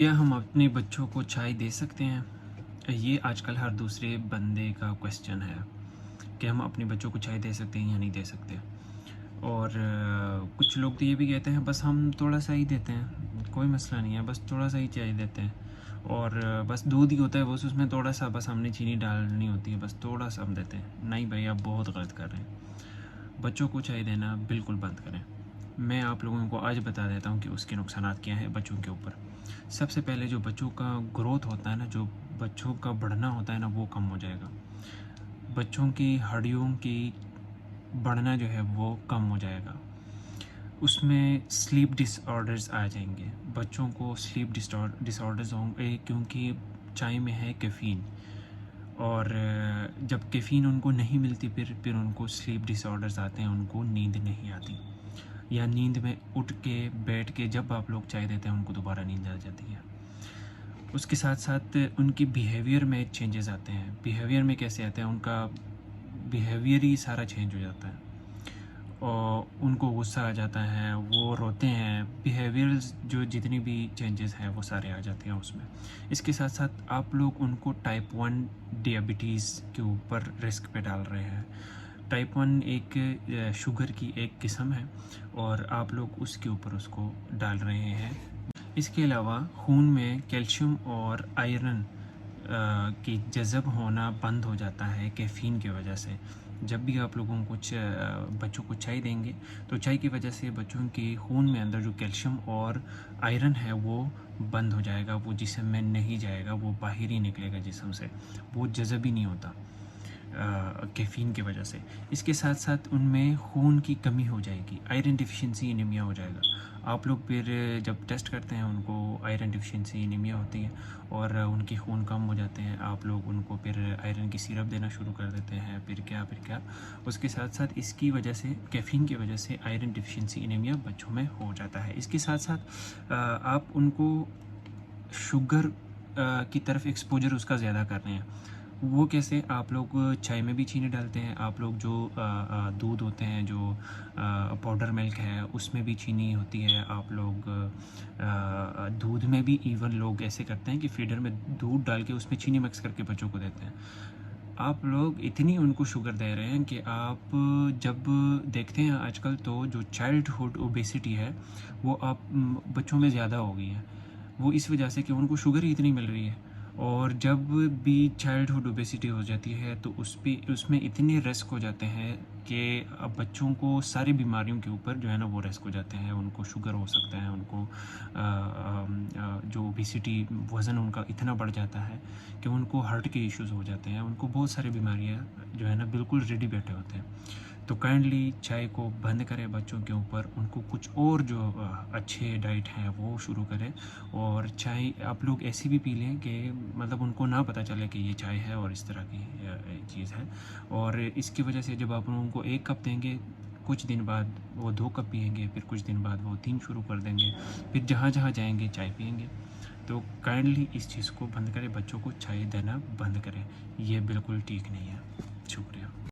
क्या हम अपने बच्चों को चाय दे सकते हैं? ये आजकल हर दूसरे बंदे का क्वेश्चन है कि हम अपने बच्चों को चाय दे सकते हैं या नहीं दे सकते। और कुछ लोग तो ये भी कहते हैं बस हम थोड़ा-सा ही देते हैं, कोई मसला नहीं है, बस थोड़ा-सा ही चाय देते हैं। और बस दूध ही होता है, बस उसमें थोड़ा-सा बस हमने चीनी डालनी होती है, बस थोड़ा-सा हम देते हैं। नहीं भई, आप बहुत गलत कर रहे हैं। बच्चों को चाय देना बिल्कुल बंद करें। मैं आप लोगों को आज बता देता हूँ कि उसके नुकसानात क्या हैं बच्चों के ऊपर। सबसे पहले जो बच्चों का ग्रोथ होता है ना, जो बच्चों का बढ़ना होता है ना, वो कम हो जाएगा। बच्चों की हड्डियों की बढ़ना जो है वो कम हो जाएगा। उसमें स्लीप डिसऑर्डर्स आ जाएंगे, बच्चों को स्लीप डिसऑर्डर्स होंगे क्योंकि चाय में है कैफ़ीन। और जब कैफ़ीन उनको नहीं मिलती फिर उनको स्लीप डिसऑर्डर्स आते हैं, उनको नींद नहीं आती, या नींद में उठ के बैठ के जब आप लोग चाय देते हैं उनको दोबारा नींद आ जाती है। उसके साथ साथ उनकी बिहेवियर में चेंजेस आते हैं। बिहेवियर में कैसे आते हैं, उनका बिहेवियर ही सारा चेंज हो जाता है और उनको गुस्सा आ जाता है, वो रोते हैं। बिहेवियरल्स जो जितनी भी चेंजेस हैं वो सारे आ जाते हैं उसमें। इसके साथ साथ आप लोग उनको टाइप 1 डायबिटीज़ के ऊपर रिस्क पे डाल रहे हैं। टाइप 1 एक शुगर की एक किस्म है और आप लोग उसके ऊपर उसको डाल रहे हैं। इसके अलावा खून में कैल्शियम और आयरन की जज़ब होना बंद हो जाता है कैफ़ीन की वजह से। जब भी आप लोगों को बच्चों को चाय देंगे तो चाय की वजह से बच्चों के खून में अंदर जो कैल्शियम और आयरन है वो बंद हो जाएगा, वो जिस्म में नहीं जाएगा, वो बाहर ही निकलेगा जिस्म से, वो जज़ब ही नहीं होता कैफ़ीन की वजह से। इसके साथ साथ उनमें खून की कमी हो जाएगी, आयरन डिफिशिएंसी एनीमिया हो जाएगा। आप लोग फिर जब टेस्ट करते हैं उनको आयरन डिफिशिएंसी एनीमिया होती है और उनके खून कम हो जाते हैं, आप लोग उनको फिर आयरन की सिरप देना शुरू कर देते हैं, फिर क्या। उसके साथ साथ इसकी वजह से, कैफ़ीन की वजह से आयरन डिफिशिएंसी एनीमिया बच्चों में हो जाता है। इसके साथ साथ आप उनको शुगर की तरफ एक्सपोजर उसका ज़्यादा कर रहे हैं। वो कैसे, आप लोग चाय में भी चीनी डालते हैं, आप लोग जो दूध होते हैं, जो पाउडर मिल्क है उसमें भी चीनी होती है, आप लोग दूध में भी इवन लोग ऐसे करते हैं कि फीडर में दूध डाल के उसमें चीनी मिक्स करके बच्चों को देते हैं। आप लोग इतनी उनको शुगर दे रहे हैं कि आप जब देखते हैं आजकल तो जो चाइल्डहुड ओबेसिटी है वो आप बच्चों में ज़्यादा हो गई है। वो इस वजह से कि उनको शुगर ही इतनी मिल रही है। और जब भी चाइल्डहुड ओबेसिटी हो जाती है तो उसमें इतने रिस्क हो जाते हैं कि अब बच्चों को सारी बीमारियों के ऊपर जो है ना वो रिस्क हो जाते हैं। उनको शुगर हो सकता है, उनको जो ओबेसिटी, वज़न उनका इतना बढ़ जाता है कि उनको हार्ट के इश्यूज़ हो जाते हैं, उनको बहुत सारी बीमारियाँ जो है ना बिल्कुल रेडी बैठे होते हैं। तो काइंडली चाय को बंद करें बच्चों के ऊपर, उनको कुछ और जो अच्छे डाइट हैं वो शुरू करें। और चाय आप लोग ऐसी भी पी लें कि मतलब उनको ना पता चले कि ये चाय है और इस तरह की चीज़ है। और इसकी वजह से जब आप उनको 1 कप देंगे, कुछ दिन बाद वो 2 कप पिएंगे, फिर कुछ दिन बाद वो 3 शुरू कर देंगे, फिर जहाँ जहाँ जाएंगे चाय पिएंगे। तो काइंडली इस चीज़ को बंद करें, बच्चों को चाय देना बंद करें, ये बिल्कुल ठीक नहीं है। शुक्रिया।